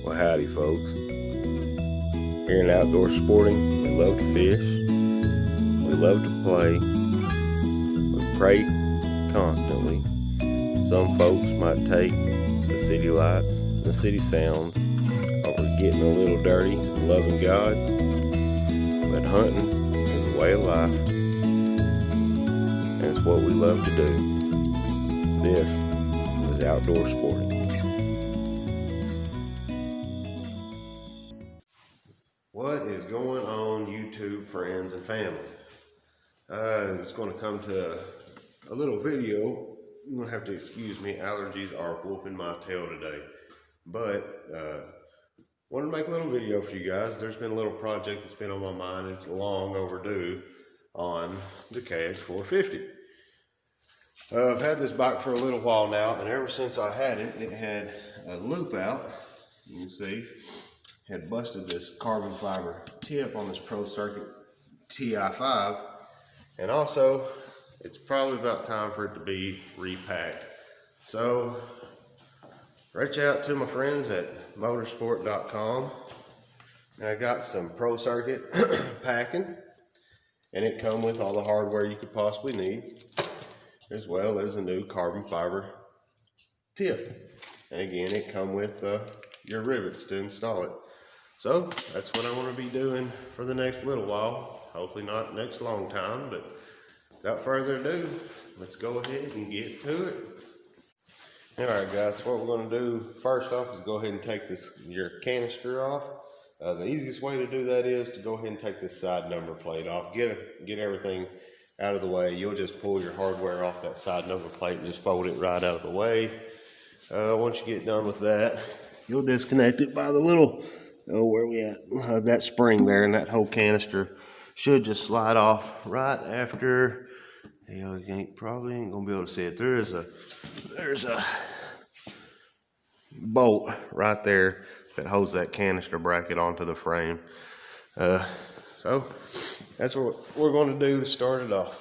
Well, howdy folks. Here in outdoor sporting, we love to fish, we love to play, we pray constantly. Some folks might take the city lights, the city sounds over getting a little dirty, loving God, but hunting is a way of life, and it's what we love to do. This is outdoor sporting. What is going on, YouTube friends and family? It's going to come to a little video. You're going to have to excuse me. Allergies are whooping my tail today. But wanted to make a little video for you guys. There's been a little project that's been on my mind. It's long overdue on the kx450. I've had this bike for a little while now, and ever since I had it, it had a loop out. You can see. Had busted this carbon fiber tip on this Pro Circuit TI5, and also it's probably about time for it to be repacked. So reach out to my friends at motorsport.com, and I got some Pro Circuit packing, and it come with all the hardware you could possibly need, as well as a new carbon fiber tip. And again, it come with your rivets to install it. So that's what I want to be doing for the next little while. Hopefully not next long time, but without further ado, let's go ahead and get to it. All right, guys, what we're going to do first off is go ahead and take your canister off. The easiest way to do that is to go ahead and take this side number plate off. Get everything out of the way. You'll just pull your hardware off that side number plate and just fold it right out of the way. Once you get done with that, you'll disconnect it by the little where we at? That spring there, and that whole canister should just slide off right after. You probably ain't gonna be able to see it. There's a bolt right there that holds that canister bracket onto the frame. So that's what we're going to do to start it off.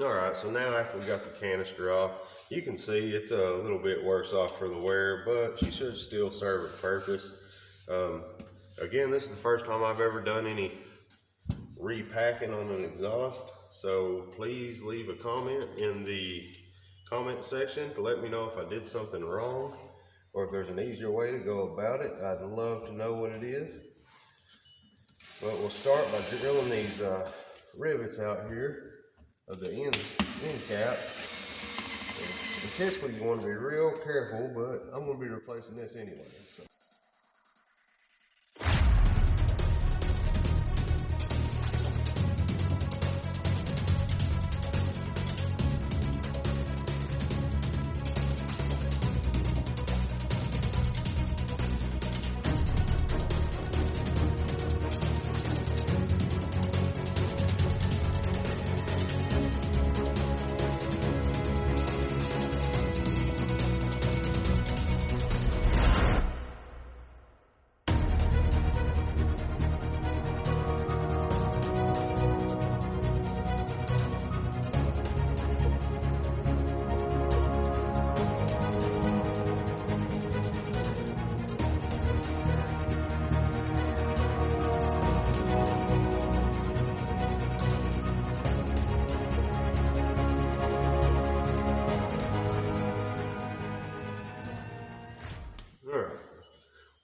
Alright, so now after we got the canister off, you can see it's a little bit worse off for the wear, but she should still serve its purpose. Again, this is the first time I've ever done any repacking on an exhaust, so please leave a comment in the comment section to let me know if I did something wrong, or if there's an easier way to go about it. I'd love to know what it is. But we'll start by drilling these rivets out here of the end cap. And typically you want to be real careful, but I'm going to be replacing this anyway. So.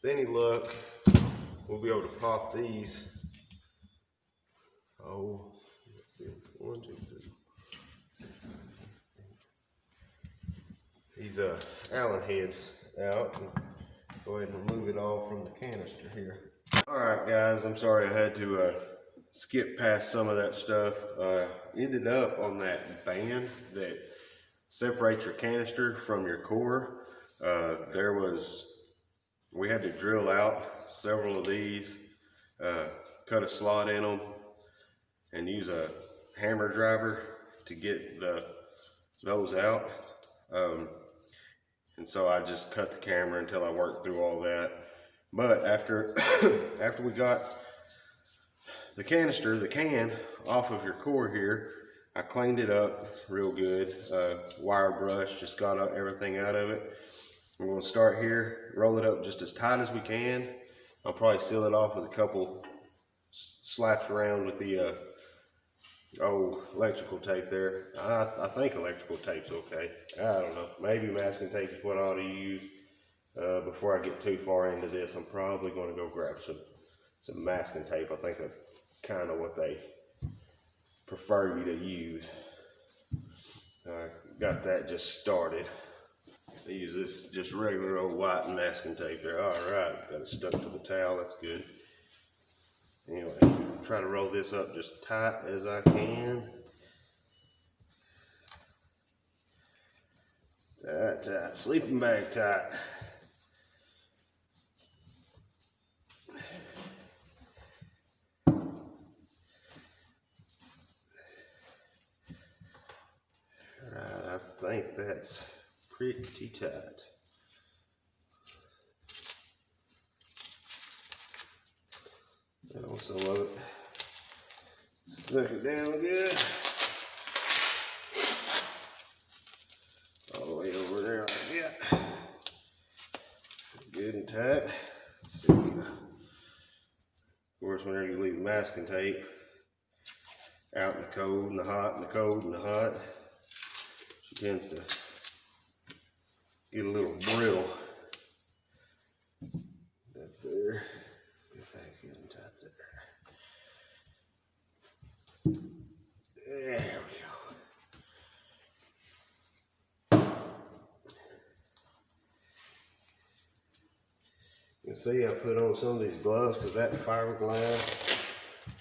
With any luck, we'll be able to pop these. Let's see, 1, 2, 3. These Allen heads out, and go ahead and remove it all from the canister here. All right, guys, I'm sorry I had to skip past some of that stuff. Ended up on that band that separates your canister from your core. We had to drill out several of these, cut a slot in them, and use a hammer driver to get those out. And so I just cut the camera until I worked through all that. But after after we got the canister, the can, off of your core here, I cleaned it up real good. Wire brush, just got everything out of it. We're going to start here, roll it up just as tight as we can. I'll probably seal it off with a couple slaps around with the electrical tape there. I think electrical tape's okay. I don't know. Maybe masking tape is what I ought to use. Before I get too far into this, I'm probably going to go grab some masking tape. I think that's kind of what they prefer you to use. Got that just started. I use this just regular old white masking tape there. All right, got it stuck to the towel. That's good. Anyway, try to roll this up just tight as I can. Tight, sleeping bag tight. Right, I think that's pretty tight. That also love it. Suck it down good. All the way over there like that. Good and tight. Let's see. Of course, whenever you leave masking tape out in the cold and the hot and the cold and the hot, she tends to get a little brittle. That there. Get that good and tight there. There we go. You can see I put on some of these gloves because that fiberglass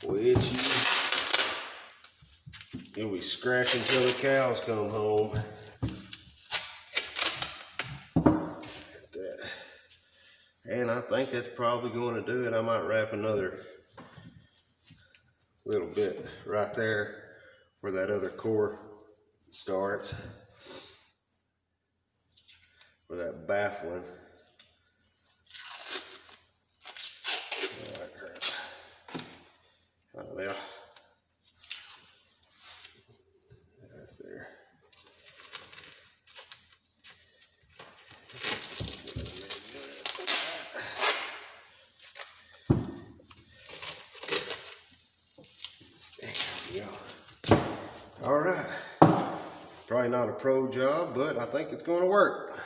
will itch you. You'll be scratching till the cows come home. And I think that's probably going to do it. I might wrap another little bit right there where that other core starts, where that baffling. Out of there. Right there. All right, probably not a pro job, but I think it's going to work.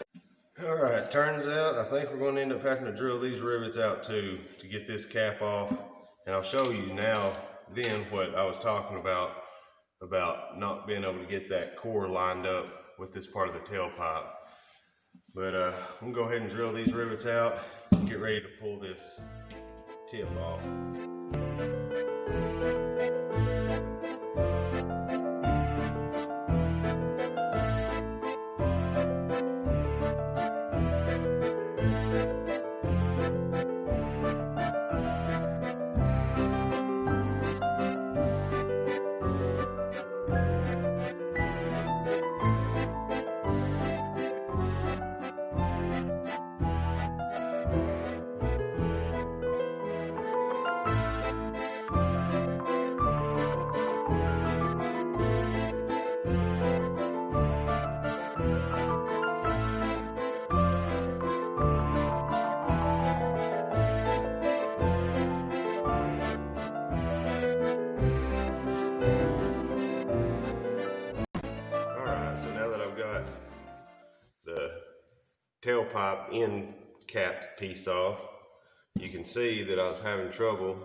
All right, turns out I think we're going to end up having to drill these rivets out too to get this cap off. And I'll show you now then what I was talking about not being able to get that core lined up with this part of the tailpipe. But I'm going to go ahead and drill these rivets out and get ready to pull this tip off. Tailpipe end cap piece off, you can see that I was having trouble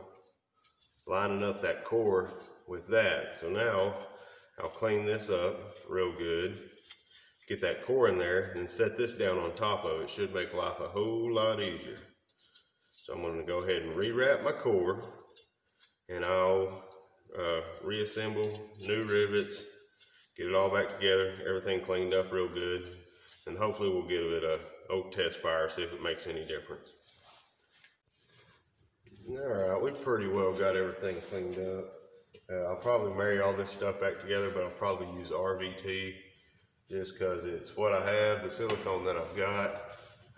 lining up that core with that. So now I'll clean this up real good, get that core in there, and set this down on top of it. Should make life a whole lot easier. So I'm going to go ahead and rewrap my core, and I'll reassemble new rivets, get it all back together, everything cleaned up real good. And hopefully we'll give it a oak test fire, see if it makes any difference. All right, we pretty well got everything cleaned up. I'll probably marry all this stuff back together, but I'll probably use RVT just because it's what I have, the silicone that I've got.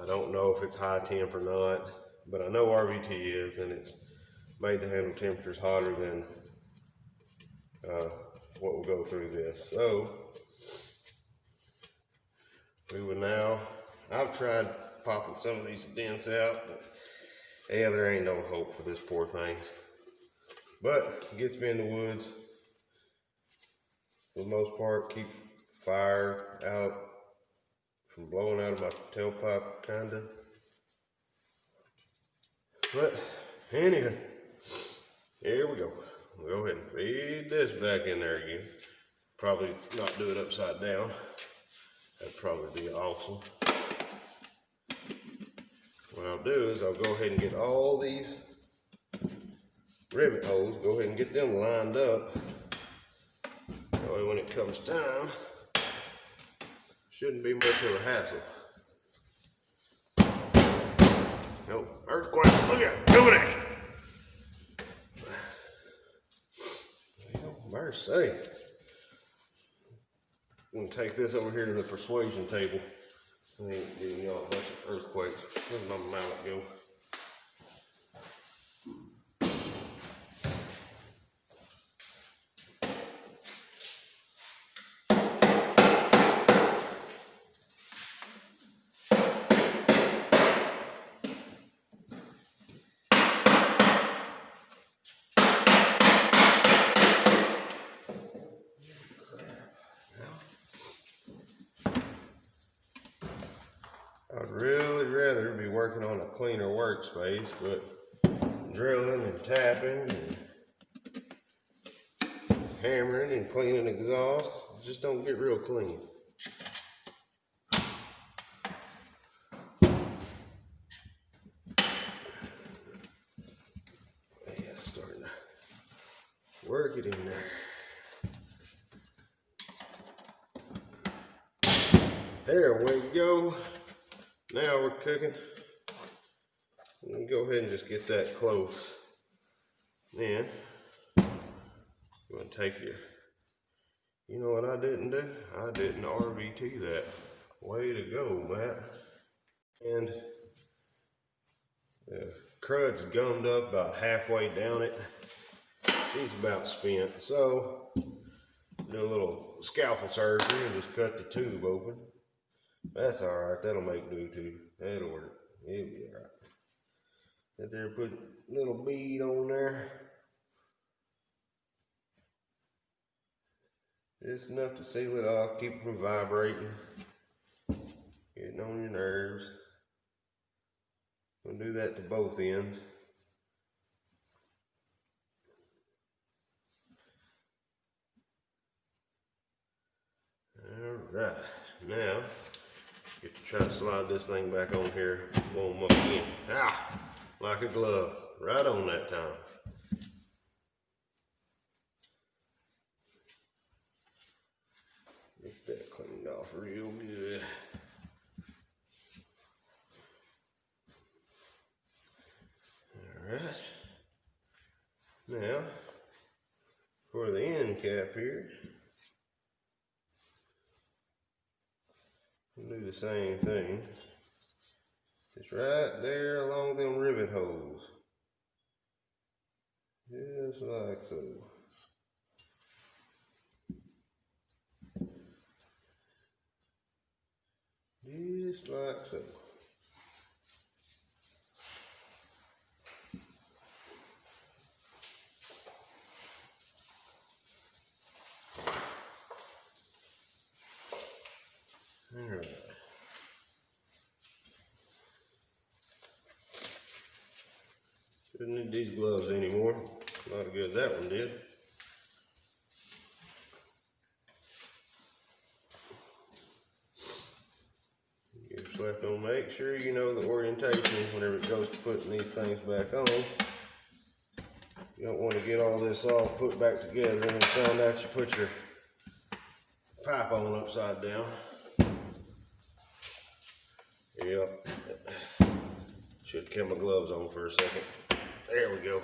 I don't know if it's high temp or not, but I know RVT is, and it's made to handle temperatures hotter than what will go through this. So we will now, I've tried popping some of these dents out, but yeah, there ain't no hope for this poor thing. But it gets me in the woods for the most part, keep fire out from blowing out of my tailpipe, kinda. But anyway, here we go. We'll go ahead and feed this back in there again. Probably not do it upside down. That'd probably be awesome. What I'll do is I'll go ahead and get all these rivet holes, go ahead and get them lined up. That way when it comes time, shouldn't be much of a hassle. Nope, earthquake, look at it, coming at you. Mercy. I'm gonna take this over here to the persuasion table. I ain't giving y'all a bunch of earthquakes. Where's my mallet go? I'd really rather be working on a cleaner workspace, but drilling and tapping and hammering and cleaning exhaust just don't get real clean. Yeah, starting to work it in there. There we go. Now we're cooking. Let me go ahead and just get that close. Then you're gonna take your, you know what I didn't do? I didn't RVT that. Way to go, Matt. And the crud's gummed up about halfway down it. She's about spent. So do a little scalpel surgery and just cut the tube open. That's alright, that'll make do too. That'll work. It'll be alright. Sit there, put a little bead on there. Just enough to seal it off, keep it from vibrating. Getting on your nerves. Gonna do that to both ends. Alright, now get to try to slide this thing back on here, blow them up again. Ah, like a glove, right on that time. Get that cleaned off real good. Alright, now for the end cap here, we'll do the same thing. It's right there along them rivet holes. Just like so. Just like so. Alright. Shouldn't need these gloves anymore. Not good that one did. You just have to make sure you know the orientation whenever it goes to putting these things back on. You don't want to get all this all put back together and then find out you put your pipe on upside down. Yep. Should have kept my gloves on for a second. There we go.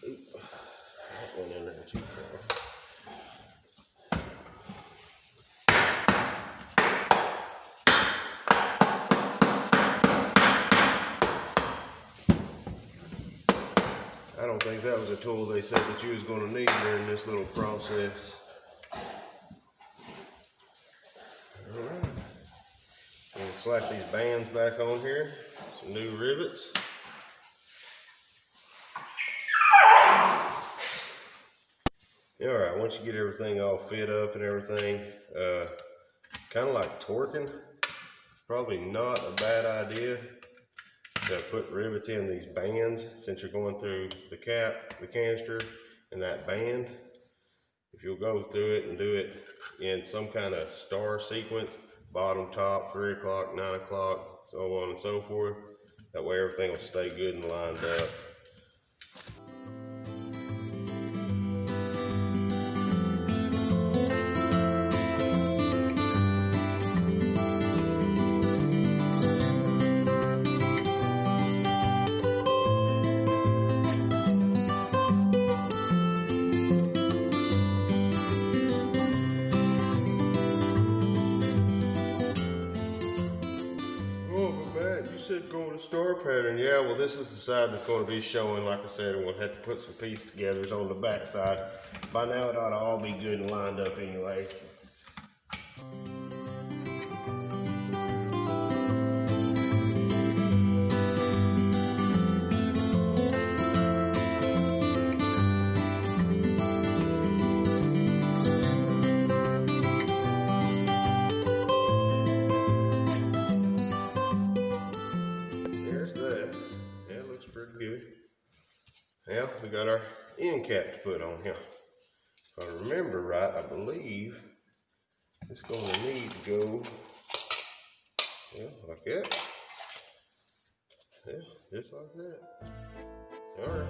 Oop. went in there too far. I don't think that was a tool they said that you was going to need during this little process. Alright. We'll slap these bands back on here. Some new rivets. Alright, once you get everything all fit up and everything, kind of like torquing, probably not a bad idea to put rivets in these bands since you're going through the cap, the canister, and that band. If you'll go through it and do it in some kind of star sequence, bottom, top, 3 o'clock, 9 o'clock, so on and so forth, that way everything will stay good and lined up. You said going to star pattern. Yeah, well, this is the side that's going to be showing. Like I said, we'll have to put some piece togethers on the back side. By now, it ought to all be good and lined up anyways. Good. Now we got our end cap to put on here. If I remember right, I believe it's going to need to go, like that. Yeah, just like that. All right.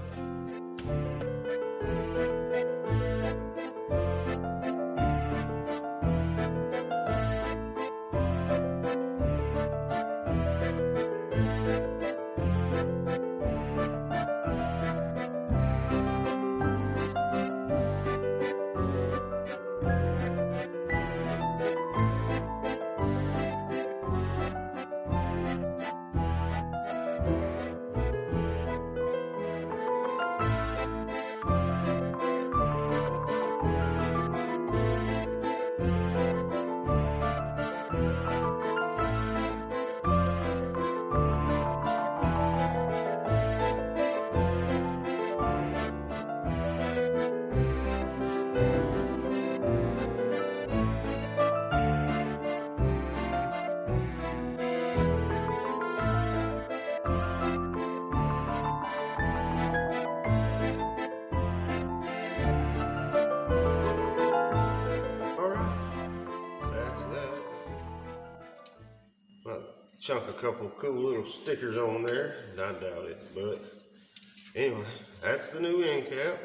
Chunk a couple cool little stickers on there. I doubt it, but anyway, that's the new end cap.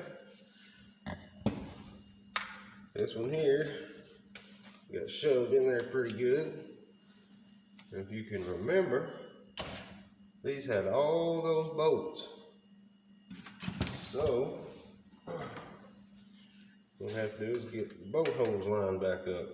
This one here got shoved in there pretty good. If you can remember, these had all those bolts. So what we have to do is get the bolt holes lined back up.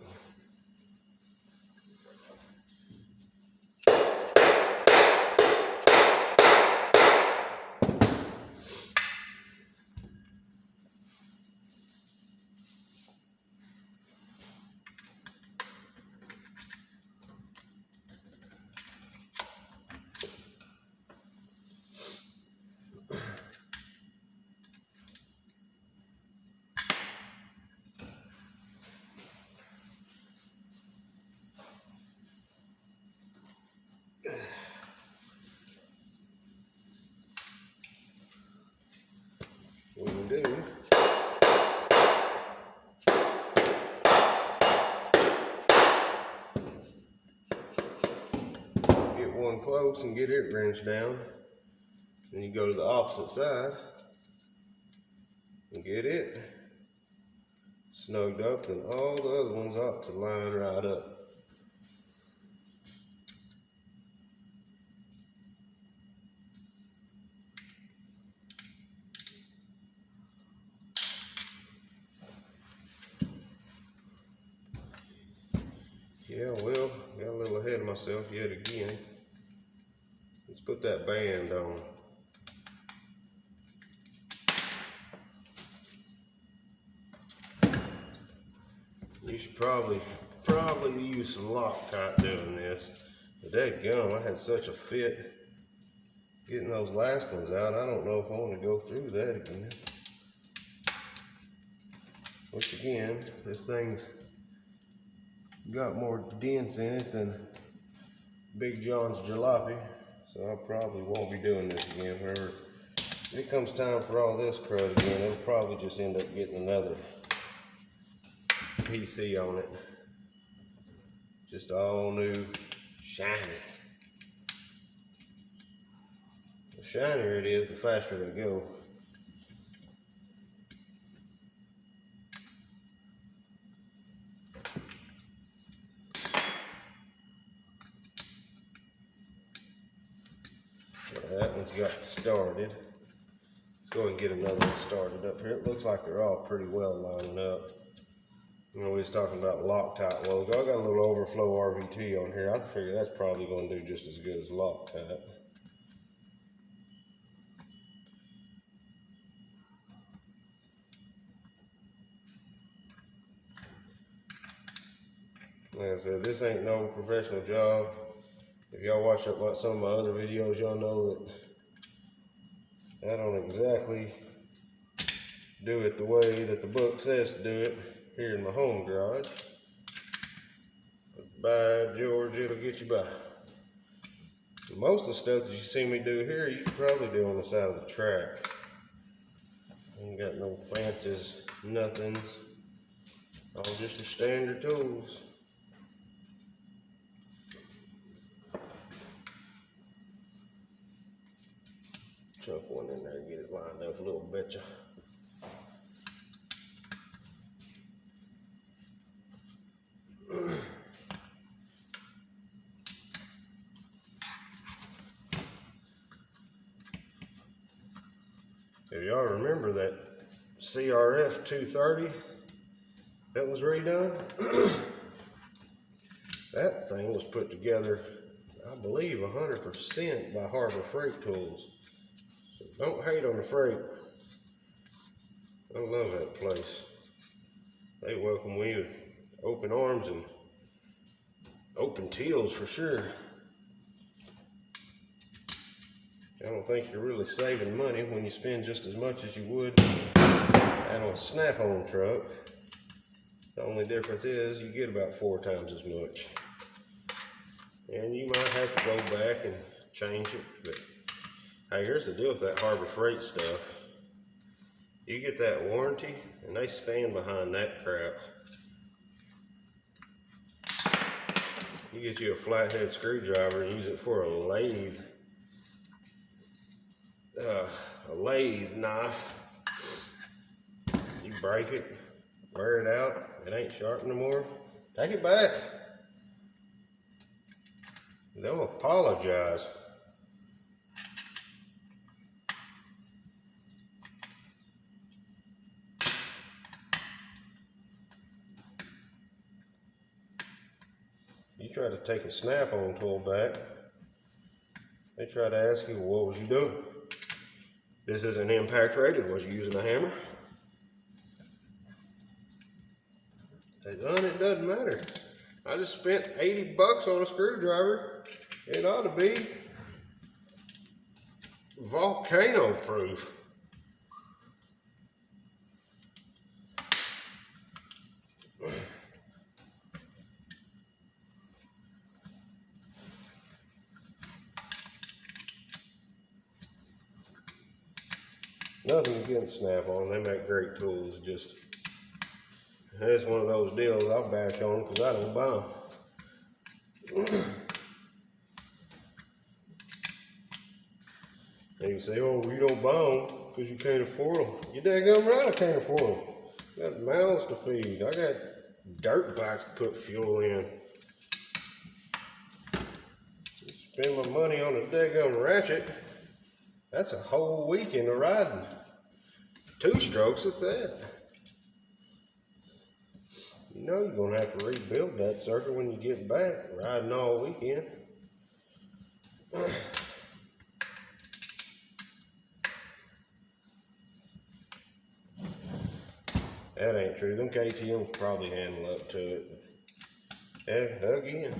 What we do, get one close and get it wrenched down. Then you go to the opposite side and get it snugged up, and all the other ones ought to line right up. Yeah, well, got a little ahead of myself yet again. Let's put that band on. You should probably use some Loctite doing this. But dadgum, I had such a fit getting those last ones out. I don't know if I want to go through that again. Which again, this thing's got more dents in it than Big John's jalopy. So I probably won't be doing this again. Whenever it comes time for all this crud again, it'll probably just end up getting another PC on it. Just all new, shiny. The shinier it is, the faster they go. Well, that one's got started. Let's go ahead and get another one started up here. It looks like they're all pretty well lining up. You know, we was talking about Loctite logo. I got a little overflow RVT on here. I figure that's probably going to do just as good as Loctite. Like I said, this ain't no professional job. If y'all watch some of my other videos, y'all know that I don't exactly do it the way that the book says to do it here in my home garage. But by George, it'll get you by. Most of the stuff that you see me do here, you can probably do on the side of the track. Ain't got no fancies, nothings. All just your standard tools. Chuck one in there and get it lined up a little bit. If y'all remember that CRF 230 that was redone, that thing was put together, I believe, 100% by Harbor Freight Tools. So don't hate on the freight. I love that place. They welcome me with open arms and open teals for sure. I don't think you're really saving money when you spend just as much as you would on a snap-on truck. The only difference is you get about 4 times as much. And you might have to go back and change it, but hey, here's the deal with that Harbor Freight stuff. You get that warranty, and they stand behind that crap. You get you a flathead screwdriver and use it for a lathe knife. You break it, wear it out, it ain't sharp no more, take it back. They'll apologize. You try to take a snap-on tool back, they try to ask you, well, what was you doing? This isn't impact rated. Was you using a hammer? It doesn't matter. I just spent 80 bucks on a screwdriver. It ought to be volcano proof. Nothing against Snap-on, they make great tools. Just, it's one of those deals I'll bash on because I don't buy them. And you say, oh, you don't buy them because you can't afford them. You daggum right, I can't afford them. I got mouths to feed. I got dirt bikes to put fuel in. Spend my money on a daggum ratchet. That's a whole weekend of riding. 2 strokes at that. know you're gonna have to rebuild that sucker when you get back, riding all weekend. That ain't true. Them KTMs probably handle up to it. Yeah, again,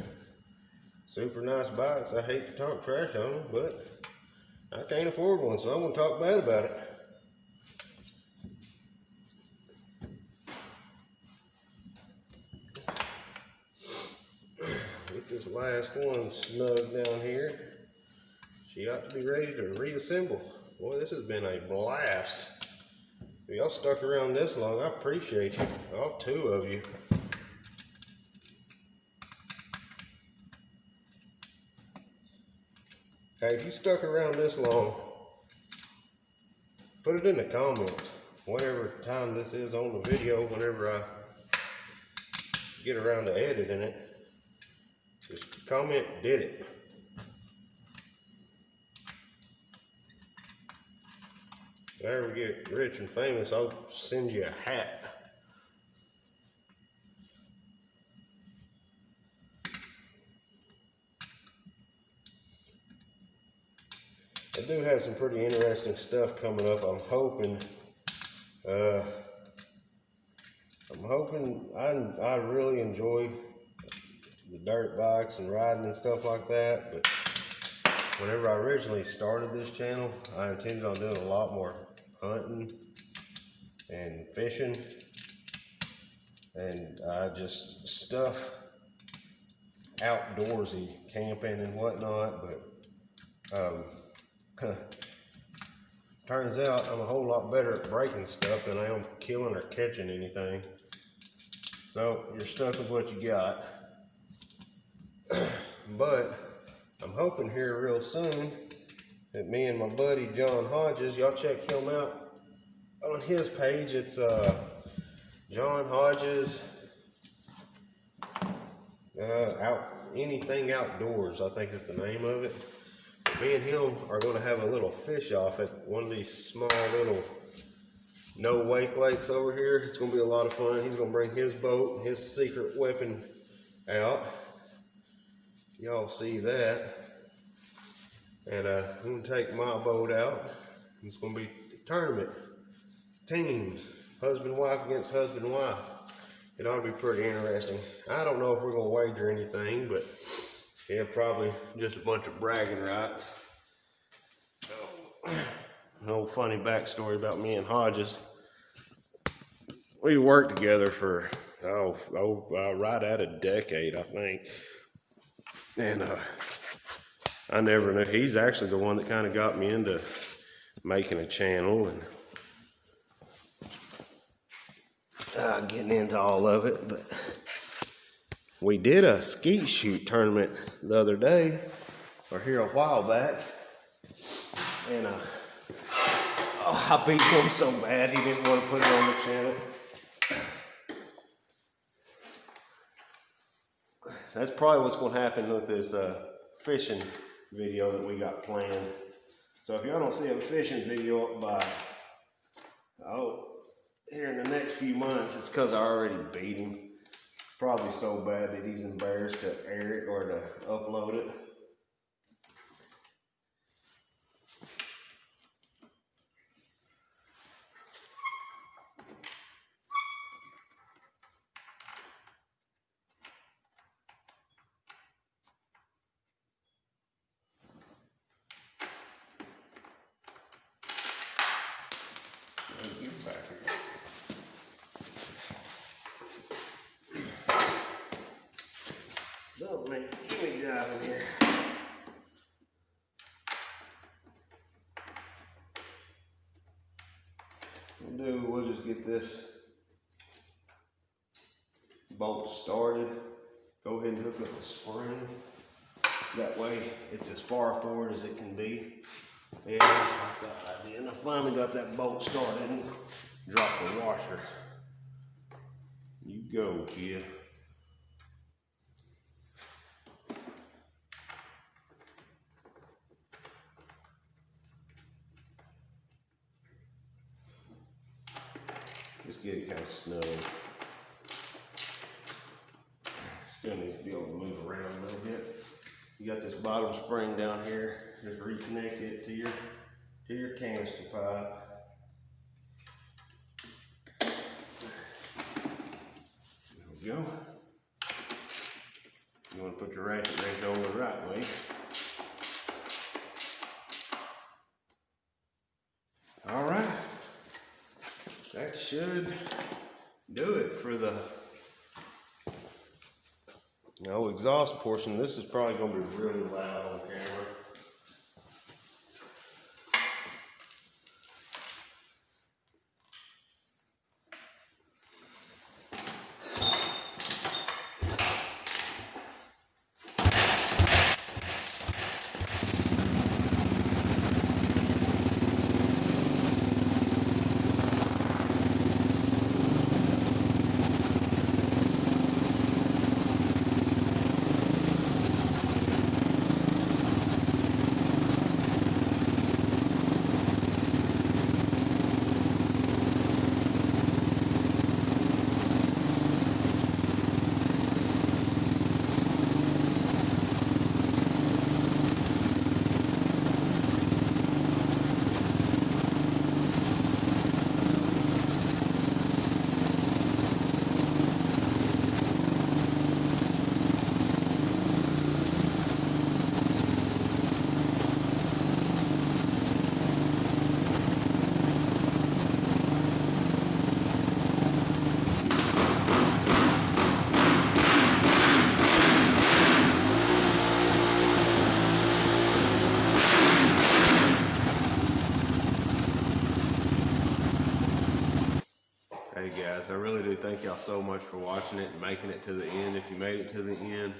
super nice bikes. I hate to talk trash on them, but I can't afford one, so I'm gonna talk bad about it. Get this last one snug down here. She ought to be ready to reassemble. Boy, this has been a blast. If y'all stuck around this long, I appreciate you. All two of you. Hey, if you stuck around this long, put it in the comments. Whatever time this is on the video, whenever I get around to editing it, just comment, did it. If I ever get rich and famous, I'll send you a hat. I do have some pretty interesting stuff coming up. I'm hoping I really enjoy the dirt bikes and riding and stuff like that, but whenever I originally started this channel, I intended on doing a lot more hunting and fishing and just stuff outdoorsy, camping and whatnot, but turns out I'm a whole lot better at breaking stuff than I am killing or catching anything. So you're stuck with what you got. But I'm hoping here real soon that me and my buddy John Hodges, y'all check him out on his page. It's John Hodges Anything Outdoors, I think is the name of it. Me and him are going to have a little fish off at one of these small little no wake lakes over here. It's going to be a lot of fun. He's going to bring his boat, his secret weapon out. Y'all see that. And I'm going to take my boat out. It's going to be a tournament. Teams. Husband, wife against husband, wife. It ought to be pretty interesting. I don't know if we're going to wager anything, but yeah, probably just a bunch of bragging rights. An old funny backstory about me and Hodges. We worked together for, right at a decade, I think. And I never knew. He's actually the one that kind of got me into making a channel and getting into all of it. But we did a skeet shoot tournament the other day, or here a while back, and I beat him so bad he didn't want to put it on the channel. So that's probably what's going to happen with this fishing video that we got planned. So if y'all don't see a fishing video up by here in the next few months, it's because I already beat him. Probably so bad that he's embarrassed to air it or to upload it. Get back here. So, man, give me a job in here. We'll just get this bolt started. Go ahead and hook up the spring. That way, it's as far forward as it can be. Yeah, I like that idea. And I finally got that bolt started and dropped the washer. You go, kid. Just get it kind of snug. still needs to be able to move around a little bit. You got this bottom spring down here. Just reconnect it to your canister pipe. There we go. You want to put your ratchet wrench on the right way. All right, that should do it for the exhaust portion. This is probably going to be really loud on camera. Hey guys, I really do thank y'all so much for watching it and making it to the end. If you made it to the end,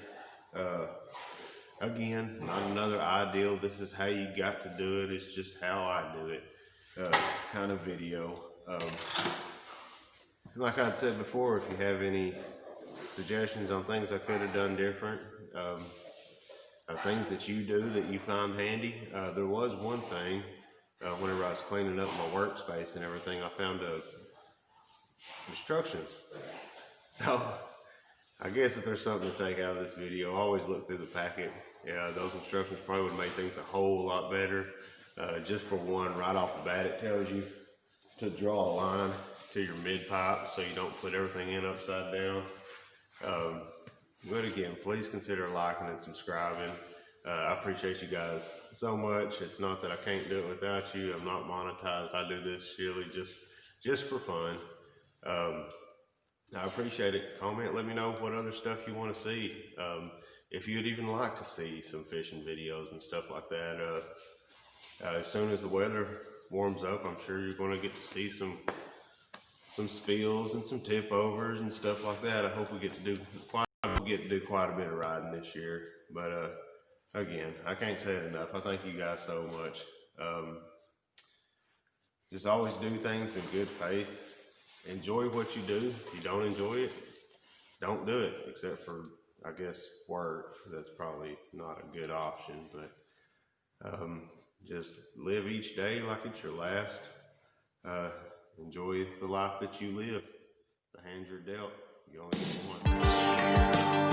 again, not another ideal. This is how you got to do it. It's just how I do it kind of video. Like I'd said before, if you have any suggestions on things I could have done different, things that you do that you find handy. There was one thing, whenever I was cleaning up my workspace and everything, I found instructions. So I guess if there's something to take out of this video, always look through the packet. Yeah, those instructions probably would make things a whole lot better. Just for one, right off the bat, it tells you to draw a line to your mid pipe so you don't put everything in upside down. But again, please consider liking and subscribing. I appreciate you guys so much. It's not that I can't do it without you. I'm not monetized. I do this surely just for fun. I appreciate it. Comment, let me know what other stuff you want to see. If you'd even like to see some fishing videos and stuff like that. As soon as the weather warms up, I'm sure you're going to get to see some spills and some tip overs and stuff like that. I hope we get to do quite a bit of riding this year. But again, I can't say it enough. I thank you guys so much. Just always do things in good faith. Enjoy what you do. If you don't enjoy it, don't do it, except for, I guess, work. That's probably not a good option, but just live each day like it's your last. Enjoy the life that you live. The hand you're dealt, you only get one.